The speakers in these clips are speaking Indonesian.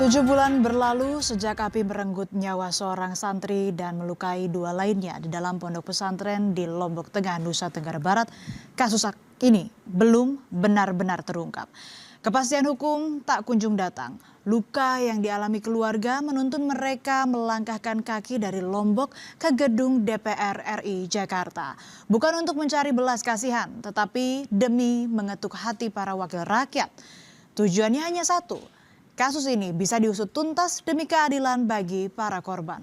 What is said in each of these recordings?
7 bulan berlalu sejak api merenggut nyawa seorang santri dan melukai 2 lainnya di dalam pondok pesantren di Lombok Tengah, Nusa Tenggara Barat. Kasus ini belum benar-benar terungkap. Kepastian hukum tak kunjung datang. Luka yang dialami keluarga menuntun mereka melangkahkan kaki dari Lombok ke gedung DPR RI Jakarta. Bukan untuk mencari belas kasihan, tetapi demi mengetuk hati para wakil rakyat. Tujuannya hanya satu. Kasus ini bisa diusut tuntas demi keadilan bagi para korban.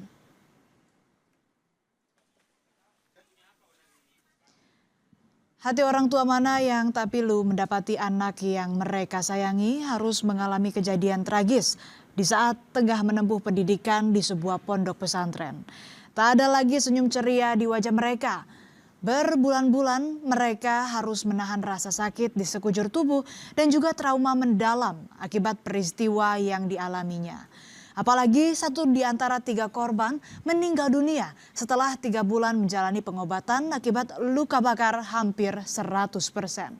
Hati orang tua mana yang tak pilu mendapati anak yang mereka sayangi harus mengalami kejadian tragis di saat tengah menempuh pendidikan di sebuah pondok pesantren. Tak ada lagi senyum ceria di wajah mereka. Berbulan-bulan mereka harus menahan rasa sakit di sekujur tubuh dan juga trauma mendalam akibat peristiwa yang dialaminya. Apalagi satu di antara 3 korban meninggal dunia setelah 3 bulan menjalani pengobatan akibat luka bakar hampir 100%.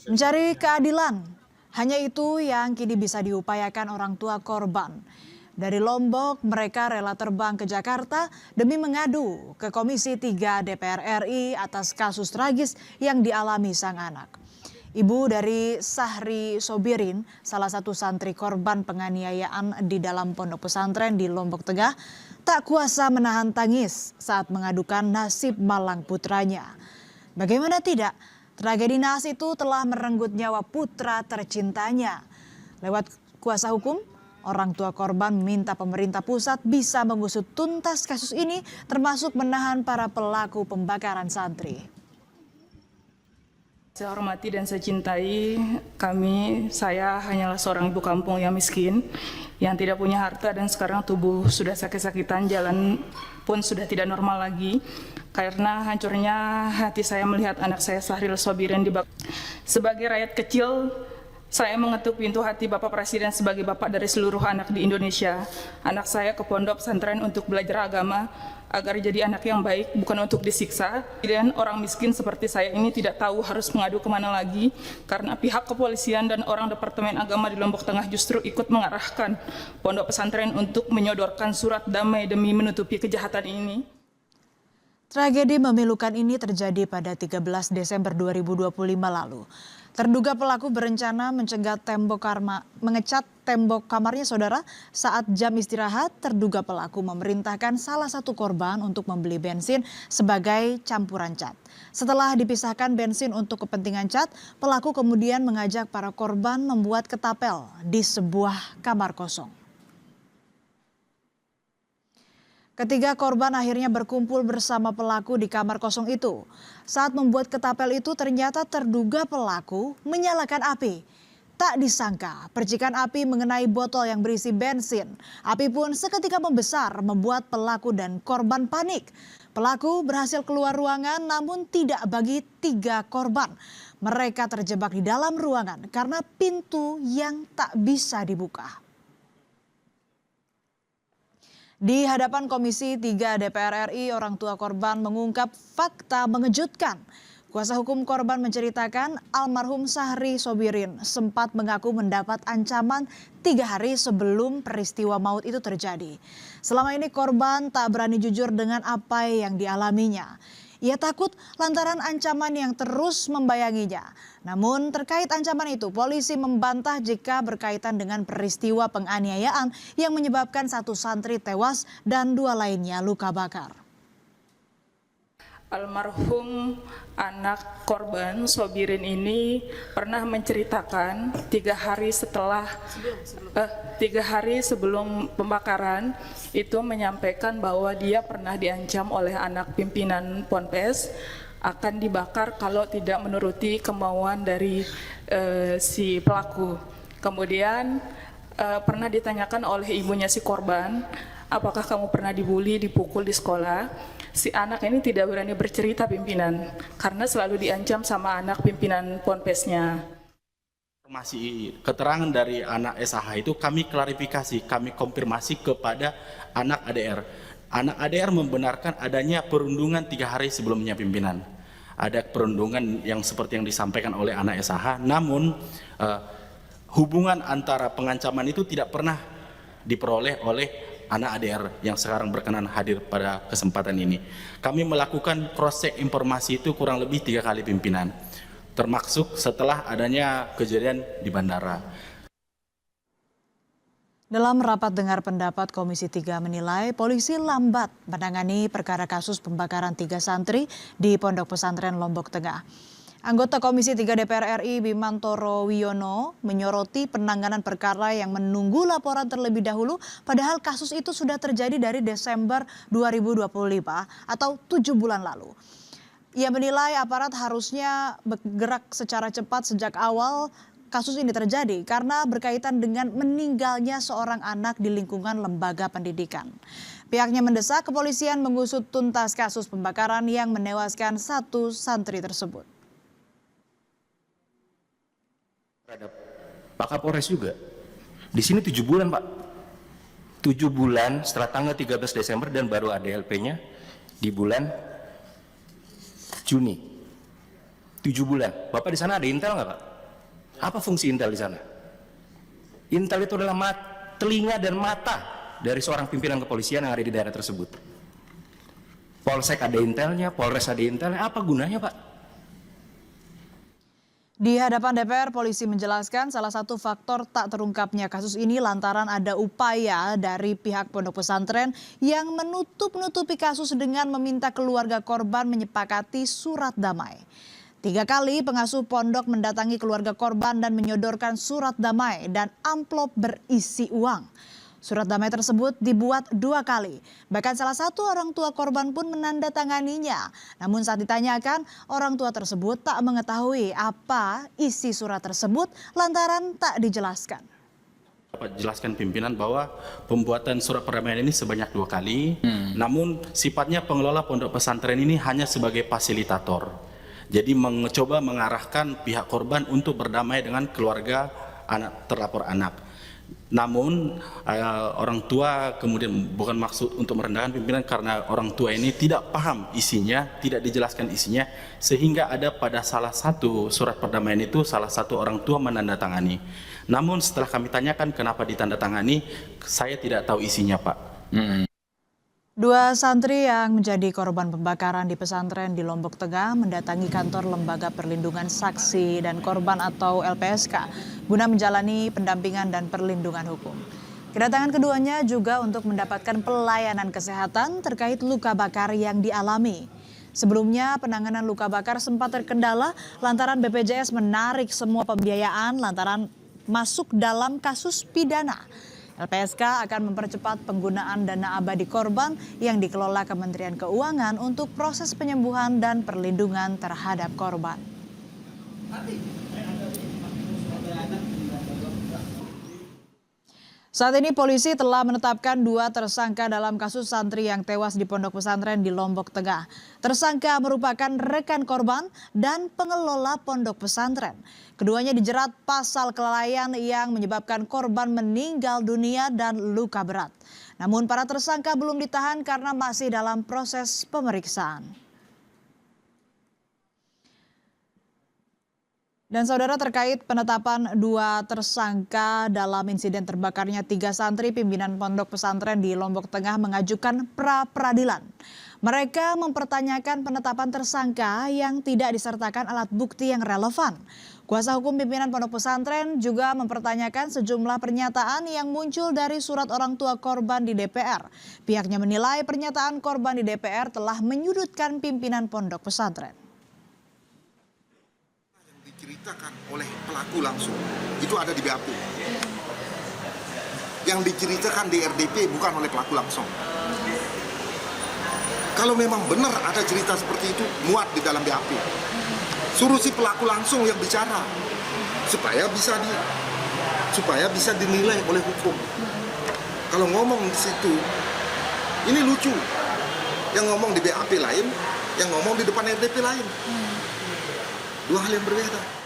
Mencari keadilan, hanya itu yang kini bisa diupayakan orang tua korban. Dari Lombok, mereka rela terbang ke Jakarta demi mengadu ke Komisi 3 DPR RI atas kasus tragis yang dialami sang anak. Ibu dari Sahri Sobirin, salah satu santri korban penganiayaan di dalam pondok pesantren di Lombok Tengah, tak kuasa menahan tangis saat mengadukan nasib malang putranya. Bagaimana tidak? Tragedi naas itu telah merenggut nyawa putra tercintanya. Lewat kuasa hukum, orang tua korban meminta pemerintah pusat bisa mengusut tuntas kasus ini, termasuk menahan para pelaku pembakaran santri. Saya hormati dan saya cintai saya hanyalah seorang ibu kampung yang miskin, yang tidak punya harta dan sekarang tubuh sudah sakit-sakitan, jalan pun sudah tidak normal lagi. Karena hancurnya hati saya melihat anak saya Sahri Sobirin dibakar. Sebagai rakyat kecil, saya mengetuk pintu hati Bapak Presiden sebagai bapak dari seluruh anak di Indonesia. Anak saya ke pondok pesantren untuk belajar agama, agar jadi anak yang baik, bukan untuk disiksa. Dan orang miskin seperti saya ini tidak tahu harus mengadu kemana lagi, karena pihak kepolisian dan orang Departemen Agama di Lombok Tengah justru ikut mengarahkan pondok pesantren untuk menyodorkan surat damai demi menutupi kejahatan ini. Tragedi memilukan ini terjadi pada 13 Desember 2025 lalu. Terduga pelaku berencana mengecat tembok kamarnya saudara. Saat jam istirahat, terduga pelaku memerintahkan salah satu korban untuk membeli bensin sebagai campuran cat. Setelah dipisahkan bensin untuk kepentingan cat, pelaku kemudian mengajak para korban membuat ketapel di sebuah kamar kosong. Ketiga korban akhirnya berkumpul bersama pelaku di kamar kosong itu. Saat membuat ketapel itu ternyata terduga pelaku menyalakan api. Tak disangka percikan api mengenai botol yang berisi bensin. Api pun seketika membesar membuat pelaku dan korban panik. Pelaku berhasil keluar ruangan namun tidak bagi 3 korban. Mereka terjebak di dalam ruangan karena pintu yang tak bisa dibuka. Di hadapan Komisi 3 DPR RI, orang tua korban mengungkap fakta mengejutkan. Kuasa hukum korban menceritakan almarhum Sahri Sobirin sempat mengaku mendapat ancaman 3 hari sebelum peristiwa maut itu terjadi. Selama ini korban tak berani jujur dengan apa yang dialaminya. Ia takut lantaran ancaman yang terus membayanginya. Namun terkait ancaman itu, polisi membantah jika berkaitan dengan peristiwa penganiayaan yang menyebabkan 1 santri tewas dan 2 lainnya luka bakar. Almarhum anak korban Sobirin ini pernah menceritakan 3 hari sebelum pembakaran itu menyampaikan bahwa dia pernah diancam oleh anak pimpinan Ponpes akan dibakar kalau tidak menuruti kemauan dari si pelaku. Kemudian pernah ditanyakan oleh ibunya si korban, apakah kamu pernah dibully, dipukul di sekolah? Si anak ini tidak berani bercerita pimpinan, karena selalu diancam sama anak pimpinan Ponpesnya. Informasi keterangan dari anak SAH itu kami klarifikasi, kami konfirmasi kepada anak ADR. Anak ADR membenarkan adanya perundungan 3 hari sebelumnya pimpinan. Ada perundungan yang seperti yang disampaikan oleh anak SH, namun hubungan antara pengancaman itu tidak pernah diperoleh oleh anak ADR yang sekarang berkenan hadir pada kesempatan ini. Kami melakukan cross check informasi itu kurang lebih 3 kali pimpinan, termasuk setelah adanya kejadian di bandara. Dalam rapat dengar pendapat, Komisi 3 menilai polisi lambat menangani perkara kasus pembakaran 3 santri di Pondok Pesantren Lombok Tengah. Anggota Komisi 3 DPR RI Bimantoro Wiono menyoroti penanganan perkara yang menunggu laporan terlebih dahulu, padahal kasus itu sudah terjadi dari Desember 2025 atau 7 bulan lalu. Ia menilai aparat harusnya bergerak secara cepat sejak awal kasus ini terjadi karena berkaitan dengan meninggalnya seorang anak di lingkungan lembaga pendidikan. Pihaknya mendesak kepolisian mengusut tuntas kasus pembakaran yang menewaskan 1 santri tersebut. Terhadap Pak Kapolres juga. Di sini 7 bulan, Pak. 7 bulan setelah tanggal 13 Desember dan baru ADLP-nya di bulan Juni. 7 bulan. Bapak di sana ada intel nggak, Pak? Apa fungsi intel di sana? Intel itu adalah telinga dan mata dari seorang pimpinan kepolisian yang ada di daerah tersebut. Polsek ada intelnya, Polres ada intelnya, apa gunanya, Pak? Di hadapan DPR, polisi menjelaskan salah satu faktor tak terungkapnya kasus ini lantaran ada upaya dari pihak pondok pesantren yang menutup-nutupi kasus dengan meminta keluarga korban menyepakati surat damai. 3 kali pengasuh pondok mendatangi keluarga korban dan menyodorkan surat damai dan amplop berisi uang. Surat damai tersebut dibuat 2 kali. Bahkan salah satu orang tua korban pun menandatanganinya. Namun saat ditanyakan, orang tua tersebut tak mengetahui apa isi surat tersebut lantaran tak dijelaskan. Dapat jelaskan pimpinan bahwa pembuatan surat perdamaian ini sebanyak 2 kali, namun sifatnya pengelola pondok pesantren ini hanya sebagai fasilitator. Jadi mencoba mengarahkan pihak korban untuk berdamai dengan keluarga terlapor anak. Namun orang tua kemudian bukan maksud untuk merendahkan pimpinan karena orang tua ini tidak paham isinya, tidak dijelaskan isinya, sehingga ada pada salah satu surat perdamaian itu salah satu orang tua menandatangani. Namun setelah kami tanyakan kenapa ditandatangani, saya tidak tahu isinya, Pak. 2 santri yang menjadi korban pembakaran di pesantren di Lombok Tengah mendatangi kantor Lembaga Perlindungan Saksi dan Korban atau LPSK guna menjalani pendampingan dan perlindungan hukum. Kedatangan keduanya juga untuk mendapatkan pelayanan kesehatan terkait luka bakar yang dialami. Sebelumnya penanganan luka bakar sempat terkendala lantaran BPJS menarik semua pembiayaan lantaran masuk dalam kasus pidana. LPSK akan mempercepat penggunaan dana abadi korban yang dikelola Kementerian Keuangan untuk proses penyembuhan dan perlindungan terhadap korban. Saat ini polisi telah menetapkan 2 tersangka dalam kasus santri yang tewas di pondok pesantren di Lombok Tengah. Tersangka merupakan rekan korban dan pengelola pondok pesantren. Keduanya dijerat pasal kelalaian yang menyebabkan korban meninggal dunia dan luka berat. Namun para tersangka belum ditahan karena masih dalam proses pemeriksaan. Dan saudara, terkait penetapan 2 tersangka dalam insiden terbakarnya 3 santri pimpinan pondok pesantren di Lombok Tengah mengajukan pra-peradilan. Mereka mempertanyakan penetapan tersangka yang tidak disertakan alat bukti yang relevan. Kuasa hukum pimpinan pondok pesantren juga mempertanyakan sejumlah pernyataan yang muncul dari surat orang tua korban di DPR. Pihaknya menilai pernyataan korban di DPR telah menyudutkan pimpinan pondok pesantren. Diceritakan oleh pelaku langsung itu ada di BAP. Yang diceritakan di RDP bukan oleh pelaku langsung. Kalau memang benar ada cerita seperti itu, muat di dalam BAP. Suruh si pelaku langsung yang bicara supaya bisa dinilai oleh hukum. Kalau ngomong di situ, ini lucu. Yang ngomong di BAP lain, yang ngomong di depan RDP lain. 2 hal yang berbeda.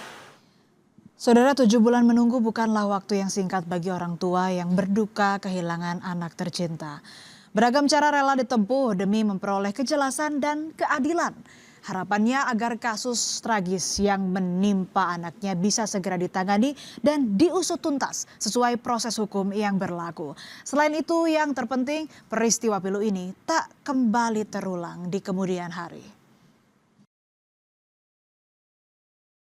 Saudara, 7 bulan menunggu bukanlah waktu yang singkat bagi orang tua yang berduka kehilangan anak tercinta. Beragam cara rela ditempuh demi memperoleh kejelasan dan keadilan. Harapannya agar kasus tragis yang menimpa anaknya bisa segera ditangani dan diusut tuntas sesuai proses hukum yang berlaku. Selain itu, yang terpenting peristiwa pilu ini tak kembali terulang di kemudian hari.